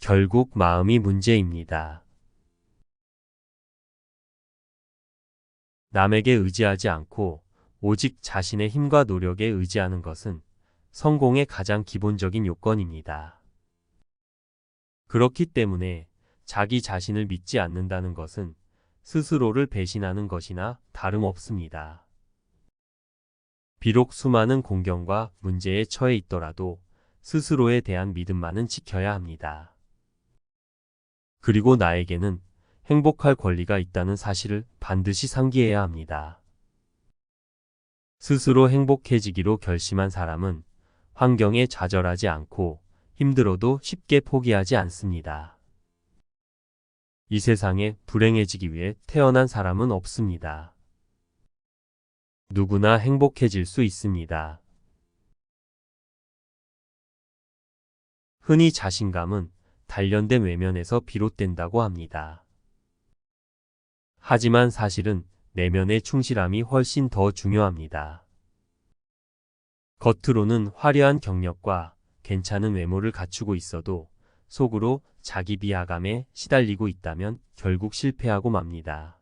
결국 마음이 문제입니다. 남에게 의지하지 않고 오직 자신의 힘과 노력에 의지하는 것은 성공의 가장 기본적인 요건입니다. 그렇기 때문에 자기 자신을 믿지 않는다는 것은 스스로를 배신하는 것이나 다름없습니다. 비록 수많은 공경과 문제에 처해 있더라도 스스로에 대한 믿음만은 지켜야 합니다. 그리고 나에게는 행복할 권리가 있다는 사실을 반드시 상기해야 합니다. 스스로 행복해지기로 결심한 사람은 환경에 좌절하지 않고 힘들어도 쉽게 포기하지 않습니다. 이 세상에 불행해지기 위해 태어난 사람은 없습니다. 누구나 행복해질 수 있습니다. 흔히 자신감은 단련된 외면에서 비롯된다고 합니다. 하지만 사실은 내면의 충실함이 훨씬 더 중요합니다. 겉으로는 화려한 경력과 괜찮은 외모를 갖추고 있어도 속으로 자기 비하감에 시달리고 있다면 결국 실패하고 맙니다.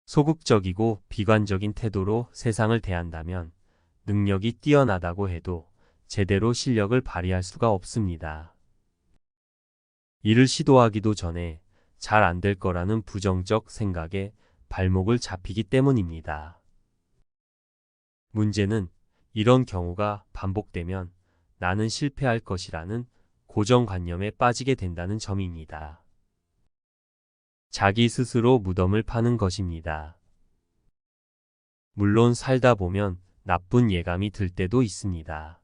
소극적이고 비관적인 태도로 세상을 대한다면 능력이 뛰어나다고 해도 제대로 실력을 발휘할 수가 없습니다. 일을 시도하기도 전에 잘 안 될 거라는 부정적 생각에 발목을 잡히기 때문입니다. 문제는 이런 경우가 반복되면 나는 실패할 것이라는 고정관념에 빠지게 된다는 점입니다. 자기 스스로 무덤을 파는 것입니다. 물론 살다 보면 나쁜 예감이 들 때도 있습니다.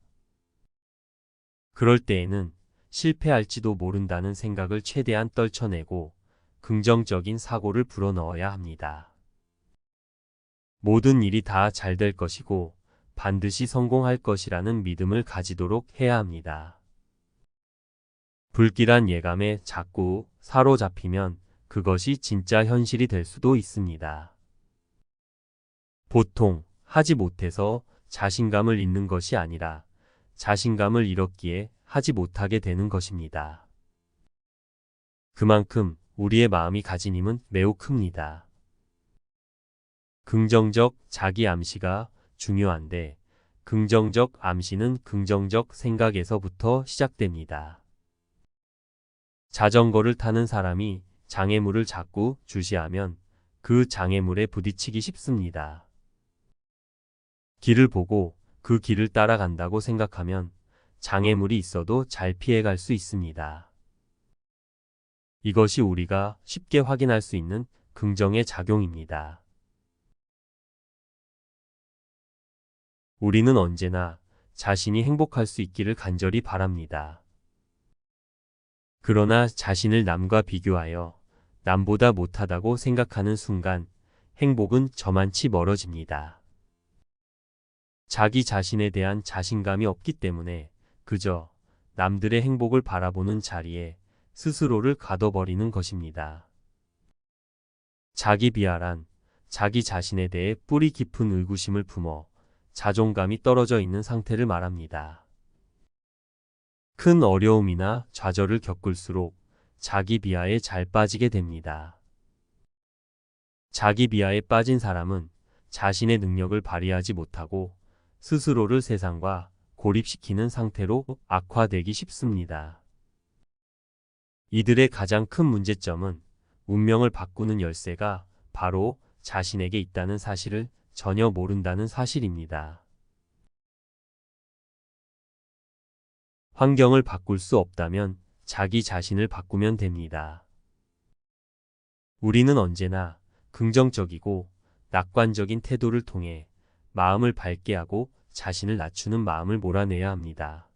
그럴 때에는 실패할지도 모른다는 생각을 최대한 떨쳐내고 긍정적인 사고를 불어넣어야 합니다. 모든 일이 다 잘 될 것이고 반드시 성공할 것이라는 믿음을 가지도록 해야 합니다. 불길한 예감에 자꾸 사로잡히면 그것이 진짜 현실이 될 수도 있습니다. 보통 하지 못해서 자신감을 잃는 것이 아니라 자신감을 잃었기에 하지 못하게 되는 것입니다. 그만큼 우리의 마음이 가진 힘은 매우 큽니다. 긍정적 자기 암시가 중요한데 긍정적 암시는 긍정적 생각에서부터 시작됩니다. 자전거를 타는 사람이 장애물을 자꾸 주시하면 그 장애물에 부딪히기 쉽습니다. 길을 보고 그 길을 따라간다고 생각하면 장애물이 있어도 잘 피해갈 수 있습니다. 이것이 우리가 쉽게 확인할 수 있는 긍정의 작용입니다. 우리는 언제나 자신이 행복할 수 있기를 간절히 바랍니다. 그러나 자신을 남과 비교하여 남보다 못하다고 생각하는 순간 행복은 저만치 멀어집니다. 자기 자신에 대한 자신감이 없기 때문에 그저 남들의 행복을 바라보는 자리에 스스로를 가둬버리는 것입니다. 자기 비하란 자기 자신에 대해 뿌리 깊은 의구심을 품어 자존감이 떨어져 있는 상태를 말합니다. 큰 어려움이나 좌절을 겪을수록 자기 비하에 잘 빠지게 됩니다. 자기 비하에 빠진 사람은 자신의 능력을 발휘하지 못하고 스스로를 세상과 고립시키는 상태로 악화되기 쉽습니다. 이들의 가장 큰 문제점은 운명을 바꾸는 열쇠가 바로 자신에게 있다는 사실을 전혀 모른다는 사실입니다. 환경을 바꿀 수 없다면 자기 자신을 바꾸면 됩니다. 우리는 언제나 긍정적이고 낙관적인 태도를 통해 마음을 밝게 하고 자신을 낮추는 마음을 몰아내야 합니다.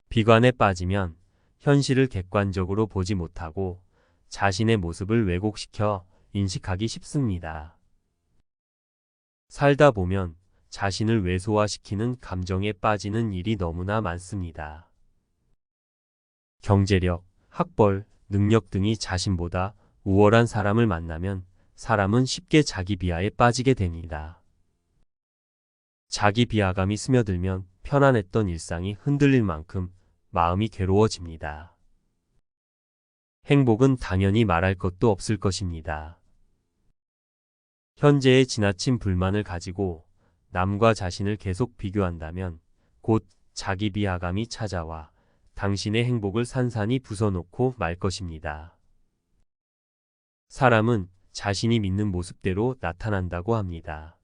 비관에 빠지면 현실을 객관적으로 보지 못하고 자신의 모습을 왜곡시켜 인식하기 쉽습니다. 살다 보면 자신을 왜소화시키는 감정에 빠지는 일이 너무나 많습니다. 경제력, 학벌, 능력 등이 자신보다 우월한 사람을 만나면 사람은 쉽게 자기 비하에 빠지게 됩니다. 자기 비하감이 스며들면 편안했던 일상이 흔들릴 만큼 마음이 괴로워집니다. 행복은 당연히 말할 것도 없을 것입니다. 현재의 지나친 불만을 가지고 남과 자신을 계속 비교한다면 곧 자기 비하감이 찾아와 당신의 행복을 산산이 부숴놓고 말 것입니다. 사람은 자신이 믿는 모습대로 나타난다고 합니다.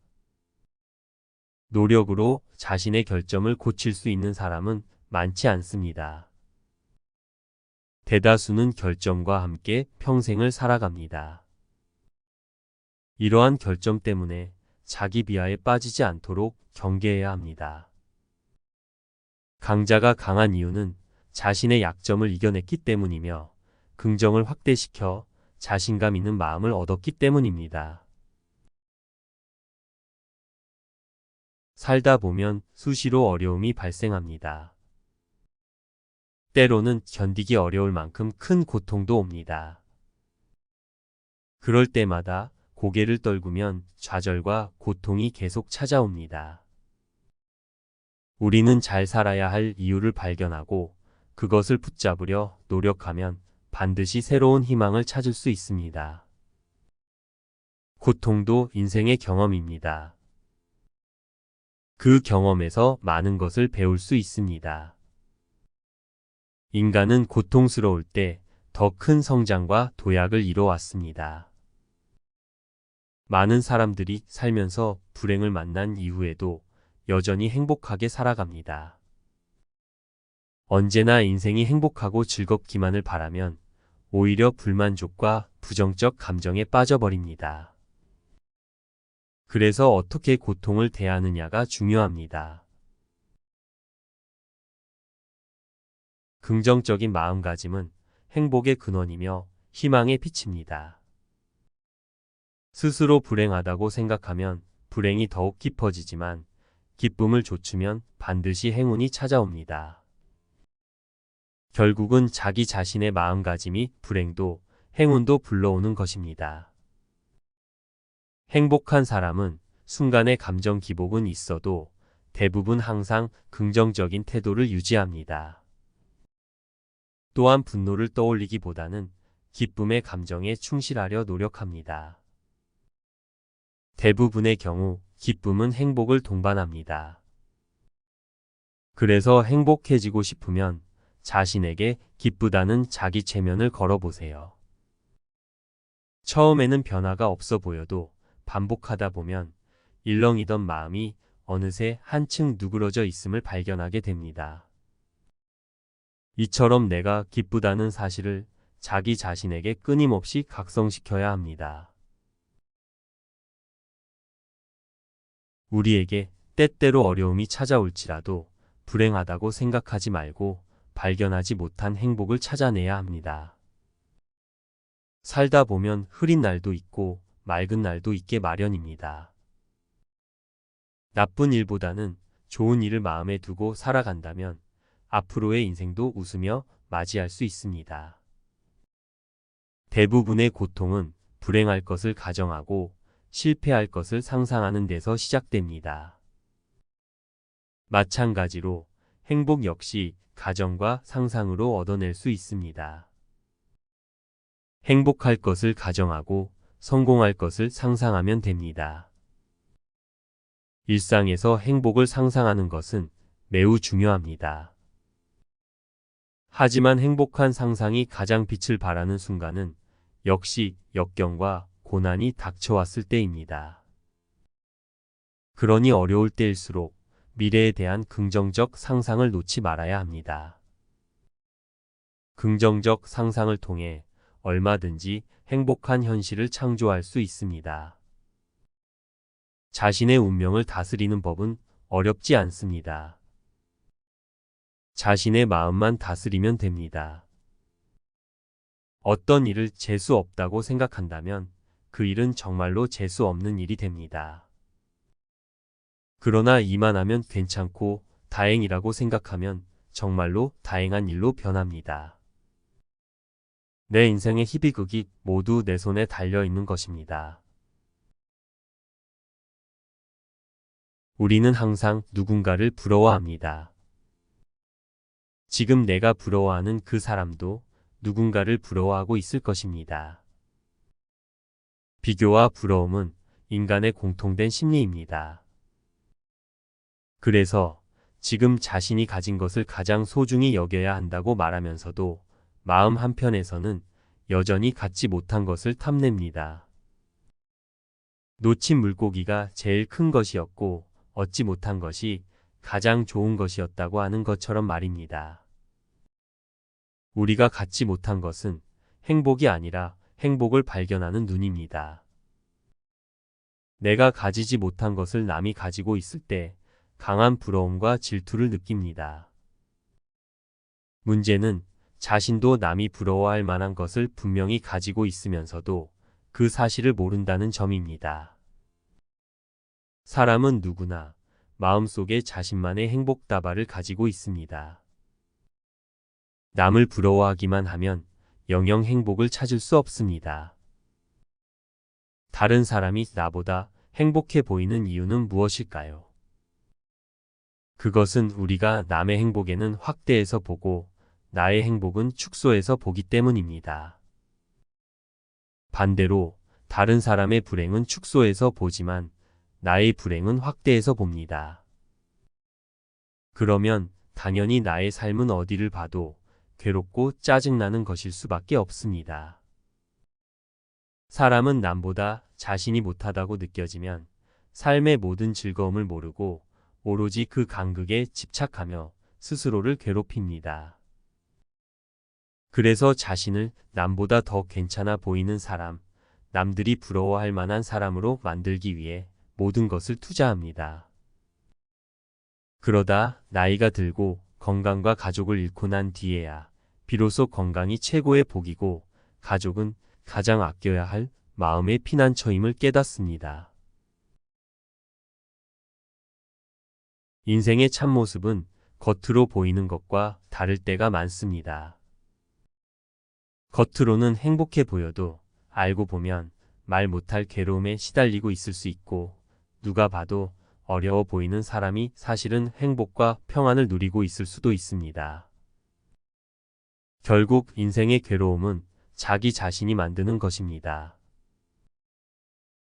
노력으로 자신의 결점을 고칠 수 있는 사람은 많지 않습니다. 대다수는 결점과 함께 평생을 살아갑니다. 이러한 결점 때문에 자기 비하에 빠지지 않도록 경계해야 합니다. 강자가 강한 이유는 자신의 약점을 이겨냈기 때문이며 긍정을 확대시켜 자신감 있는 마음을 얻었기 때문입니다. 살다 보면 수시로 어려움이 발생합니다. 때로는 견디기 어려울 만큼 큰 고통도 옵니다. 그럴 때마다 고개를 떨구면 좌절과 고통이 계속 찾아옵니다. 우리는 잘 살아야 할 이유를 발견하고 그것을 붙잡으려 노력하면 반드시 새로운 희망을 찾을 수 있습니다. 고통도 인생의 경험입니다. 그 경험에서 많은 것을 배울 수 있습니다. 인간은 고통스러울 때 더 큰 성장과 도약을 이뤄왔습니다. 많은 사람들이 살면서 불행을 만난 이후에도 여전히 행복하게 살아갑니다. 언제나 인생이 행복하고 즐겁기만을 바라면 오히려 불만족과 부정적 감정에 빠져버립니다. 그래서 어떻게 고통을 대하느냐가 중요합니다. 긍정적인 마음가짐은 행복의 근원이며 희망의 빛입니다. 스스로 불행하다고 생각하면 불행이 더욱 깊어지지만 기쁨을 좇으면 반드시 행운이 찾아옵니다. 결국은 자기 자신의 마음가짐이 불행도 행운도 불러오는 것입니다. 행복한 사람은 순간의 감정 기복은 있어도 대부분 항상 긍정적인 태도를 유지합니다. 또한 분노를 떠올리기보다는 기쁨의 감정에 충실하려 노력합니다. 대부분의 경우 기쁨은 행복을 동반합니다. 그래서 행복해지고 싶으면 자신에게 기쁘다는 자기 체면을 걸어보세요. 처음에는 변화가 없어 보여도 반복하다 보면 일렁이던 마음이 어느새 한층 누그러져 있음을 발견하게 됩니다. 이처럼 내가 기쁘다는 사실을 자기 자신에게 끊임없이 각성시켜야 합니다. 우리에게 때때로 어려움이 찾아올지라도 불행하다고 생각하지 말고 발견하지 못한 행복을 찾아내야 합니다. 살다 보면 흐린 날도 있고 맑은 날도 있게 마련입니다. 나쁜 일보다는 좋은 일을 마음에 두고 살아간다면 앞으로의 인생도 웃으며 맞이할 수 있습니다. 대부분의 고통은 불행할 것을 가정하고 실패할 것을 상상하는 데서 시작됩니다. 마찬가지로 행복 역시 가정과 상상으로 얻어낼 수 있습니다. 행복할 것을 가정하고 성공할 것을 상상하면 됩니다. 일상에서 행복을 상상하는 것은 매우 중요합니다. 하지만 행복한 상상이 가장 빛을 발하는 순간은 역시 역경과 고난이 닥쳐왔을 때입니다. 그러니 어려울 때일수록 미래에 대한 긍정적 상상을 놓지 말아야 합니다. 긍정적 상상을 통해 얼마든지 행복한 현실을 창조할 수 있습니다. 자신의 운명을 다스리는 법은 어렵지 않습니다. 자신의 마음만 다스리면 됩니다. 어떤 일을 재수 없다고 생각한다면 그 일은 정말로 재수 없는 일이 됩니다. 그러나 이만하면 괜찮고 다행이라고 생각하면 정말로 다행한 일로 변합니다. 내 인생의 희비극이 모두 내 손에 달려있는 것입니다. 우리는 항상 누군가를 부러워합니다. 지금 내가 부러워하는 그 사람도 누군가를 부러워하고 있을 것입니다. 비교와 부러움은 인간의 공통된 심리입니다. 그래서 지금 자신이 가진 것을 가장 소중히 여겨야 한다고 말하면서도 마음 한편에서는 여전히 갖지 못한 것을 탐냅니다. 놓친 물고기가 제일 큰 것이었고 얻지 못한 것이 가장 좋은 것이었다고 하는 것처럼 말입니다. 우리가 갖지 못한 것은 행복이 아니라 행복을 발견하는 눈입니다. 내가 가지지 못한 것을 남이 가지고 있을 때 강한 부러움과 질투를 느낍니다. 문제는 자신도 남이 부러워할 만한 것을 분명히 가지고 있으면서도 그 사실을 모른다는 점입니다. 사람은 누구나 마음속에 자신만의 행복 다발을 가지고 있습니다. 남을 부러워하기만 하면 영영 행복을 찾을 수 없습니다. 다른 사람이 나보다 행복해 보이는 이유는 무엇일까요? 그것은 우리가 남의 행복에는 확대해서 보고 나의 행복은 축소해서 보기 때문입니다. 반대로 다른 사람의 불행은 축소해서 보지만 나의 불행은 확대해서 봅니다. 그러면 당연히 나의 삶은 어디를 봐도 괴롭고 짜증나는 것일 수밖에 없습니다. 사람은 남보다 자신이 못하다고 느껴지면 삶의 모든 즐거움을 모르고 오로지 그 간극에 집착하며 스스로를 괴롭힙니다. 그래서 자신을 남보다 더 괜찮아 보이는 사람, 남들이 부러워할 만한 사람으로 만들기 위해 모든 것을 투자합니다. 그러다 나이가 들고 건강과 가족을 잃고 난 뒤에야 비로소 건강이 최고의 복이고 가족은 가장 아껴야 할 마음의 피난처임을 깨닫습니다. 인생의 참모습은 겉으로 보이는 것과 다를 때가 많습니다. 겉으로는 행복해 보여도 알고 보면 말 못할 괴로움에 시달리고 있을 수 있고 누가 봐도 어려워 보이는 사람이 사실은 행복과 평안을 누리고 있을 수도 있습니다. 결국 인생의 괴로움은 자기 자신이 만드는 것입니다.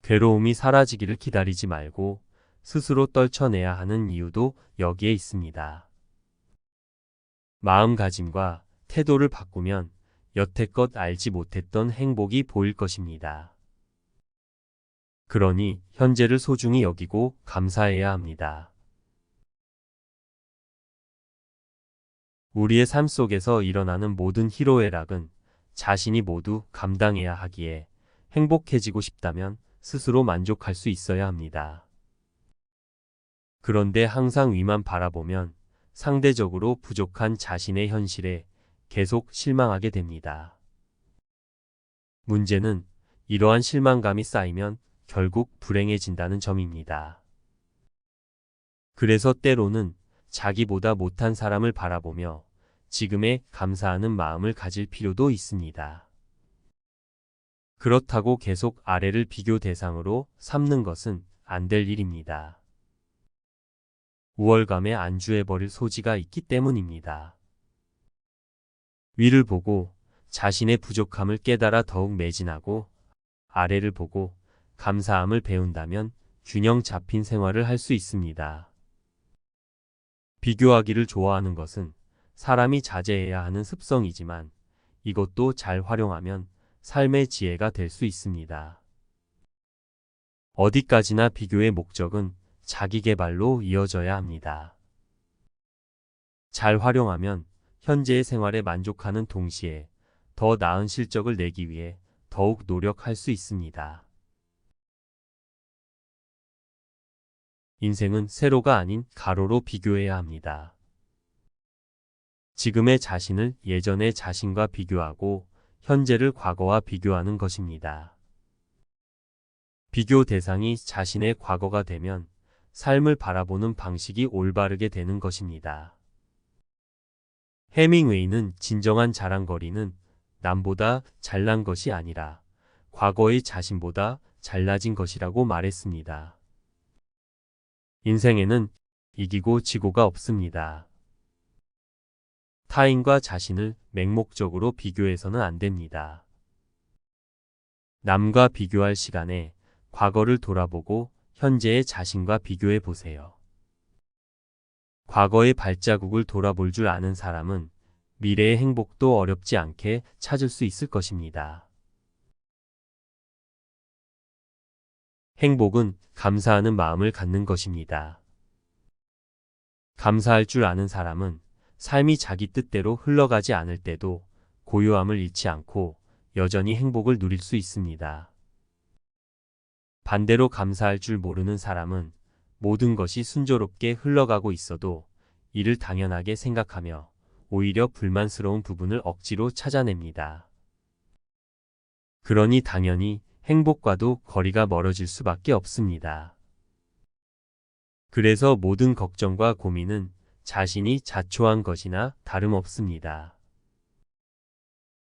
괴로움이 사라지기를 기다리지 말고 스스로 떨쳐내야 하는 이유도 여기에 있습니다. 마음가짐과 태도를 바꾸면 여태껏 알지 못했던 행복이 보일 것입니다. 그러니 현재를 소중히 여기고 감사해야 합니다. 우리의 삶 속에서 일어나는 모든 희로애락은 자신이 모두 감당해야 하기에 행복해지고 싶다면 스스로 만족할 수 있어야 합니다. 그런데 항상 위만 바라보면 상대적으로 부족한 자신의 현실에 계속 실망하게 됩니다. 문제는 이러한 실망감이 쌓이면 결국 불행해진다는 점입니다. 그래서 때로는 자기보다 못한 사람을 바라보며 지금에 감사하는 마음을 가질 필요도 있습니다. 그렇다고 계속 아래를 비교 대상으로 삼는 것은 안 될 일입니다. 우월감에 안주해버릴 소지가 있기 때문입니다. 위를 보고 자신의 부족함을 깨달아 더욱 매진하고 아래를 보고 감사함을 배운다면 균형 잡힌 생활을 할 수 있습니다. 비교하기를 좋아하는 것은 사람이 자제해야 하는 습성이지만 이것도 잘 활용하면 삶의 지혜가 될 수 있습니다. 어디까지나 비교의 목적은 자기 개발로 이어져야 합니다. 잘 활용하면 현재의 생활에 만족하는 동시에 더 나은 실적을 내기 위해 더욱 노력할 수 있습니다. 인생은 세로가 아닌 가로로 비교해야 합니다. 지금의 자신을 예전의 자신과 비교하고 현재를 과거와 비교하는 것입니다. 비교 대상이 자신의 과거가 되면 삶을 바라보는 방식이 올바르게 되는 것입니다. 해밍웨이는 진정한 자랑거리는 남보다 잘난 것이 아니라 과거의 자신보다 잘나진 것이라고 말했습니다. 인생에는 이기고 지고가 없습니다. 타인과 자신을 맹목적으로 비교해서는 안 됩니다. 남과 비교할 시간에 과거를 돌아보고 현재의 자신과 비교해 보세요. 과거의 발자국을 돌아볼 줄 아는 사람은 미래의 행복도 어렵지 않게 찾을 수 있을 것입니다. 행복은 감사하는 마음을 갖는 것입니다. 감사할 줄 아는 사람은 삶이 자기 뜻대로 흘러가지 않을 때도 고요함을 잃지 않고 여전히 행복을 누릴 수 있습니다. 반대로 감사할 줄 모르는 사람은 모든 것이 순조롭게 흘러가고 있어도 이를 당연하게 생각하며 오히려 불만스러운 부분을 억지로 찾아냅니다. 그러니 당연히 행복과도 거리가 멀어질 수밖에 없습니다. 그래서 모든 걱정과 고민은 자신이 자초한 것이나 다름없습니다.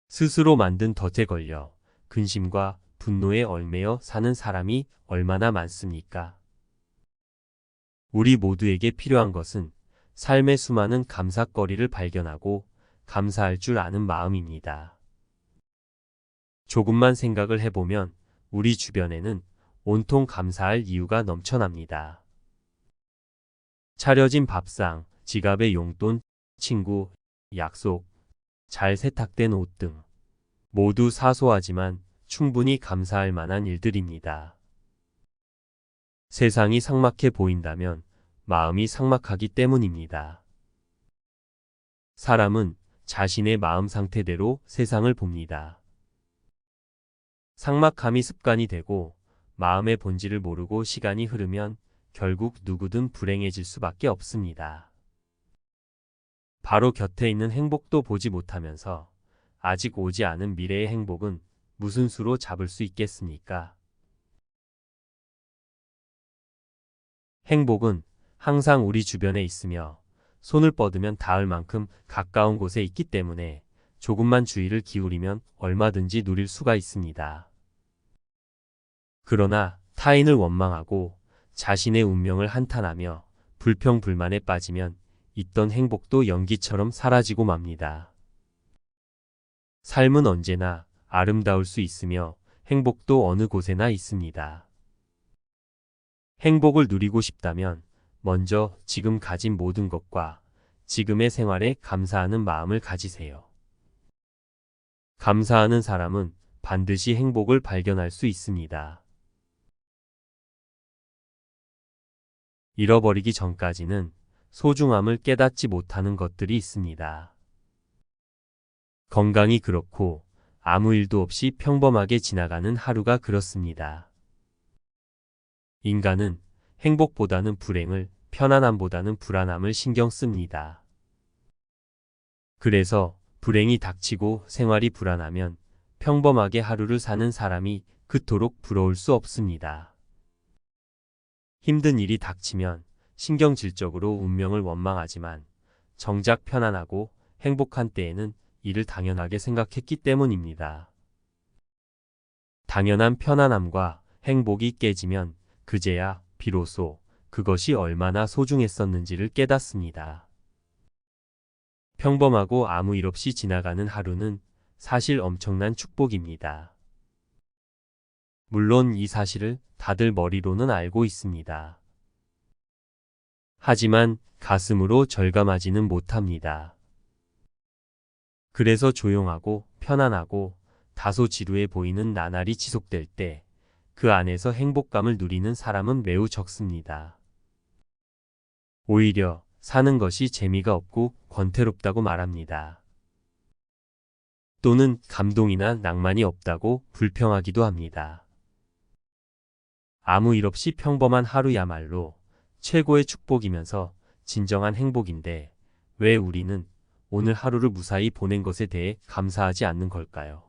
스스로 만든 덫에 걸려 근심과 분노에 얽매여 사는 사람이 얼마나 많습니까? 우리 모두에게 필요한 것은 삶의 수많은 감사거리를 발견하고 감사할 줄 아는 마음입니다. 조금만 생각을 해보면 우리 주변에는 온통 감사할 이유가 넘쳐납니다. 차려진 밥상, 지갑의 용돈, 친구, 약속, 잘 세탁된 옷 등 모두 사소하지만 충분히 감사할 만한 일들입니다. 세상이 삭막해 보인다면 마음이 삭막하기 때문입니다. 사람은 자신의 마음 상태대로 세상을 봅니다. 삭막함이 습관이 되고 마음의 본질을 모르고 시간이 흐르면 결국 누구든 불행해질 수밖에 없습니다. 바로 곁에 있는 행복도 보지 못하면서 아직 오지 않은 미래의 행복은 무슨 수로 잡을 수 있겠습니까? 행복은 항상 우리 주변에 있으며 손을 뻗으면 닿을 만큼 가까운 곳에 있기 때문에 조금만 주의를 기울이면 얼마든지 누릴 수가 있습니다. 그러나 타인을 원망하고 자신의 운명을 한탄하며 불평불만에 빠지면 있던 행복도 연기처럼 사라지고 맙니다. 삶은 언제나 아름다울 수 있으며 행복도 어느 곳에나 있습니다. 행복을 누리고 싶다면 먼저 지금 가진 모든 것과 지금의 생활에 감사하는 마음을 가지세요. 감사하는 사람은 반드시 행복을 발견할 수 있습니다. 잃어버리기 전까지는 소중함을 깨닫지 못하는 것들이 있습니다. 건강이 그렇고 아무 일도 없이 평범하게 지나가는 하루가 그렇습니다. 인간은 행복보다는 불행을, 편안함보다는 불안함을 신경 씁니다. 그래서 불행이 닥치고 생활이 불안하면 평범하게 하루를 사는 사람이 그토록 부러울 수 없습니다. 힘든 일이 닥치면 신경질적으로 운명을 원망하지만 정작 편안하고 행복한 때에는 이를 당연하게 생각했기 때문입니다. 당연한 편안함과 행복이 깨지면 그제야 비로소 그것이 얼마나 소중했었는지를 깨닫습니다. 평범하고 아무 일 없이 지나가는 하루는 사실 엄청난 축복입니다. 물론 이 사실을 다들 머리로는 알고 있습니다. 하지만 가슴으로 절감하지는 못합니다. 그래서 조용하고 편안하고 다소 지루해 보이는 나날이 지속될 때 그 안에서 행복감을 누리는 사람은 매우 적습니다. 오히려 사는 것이 재미가 없고 권태롭다고 말합니다. 또는 감동이나 낭만이 없다고 불평하기도 합니다. 아무 일 없이 평범한 하루야말로 최고의 축복이면서 진정한 행복인데 왜 우리는 오늘 하루를 무사히 보낸 것에 대해 감사하지 않는 걸까요?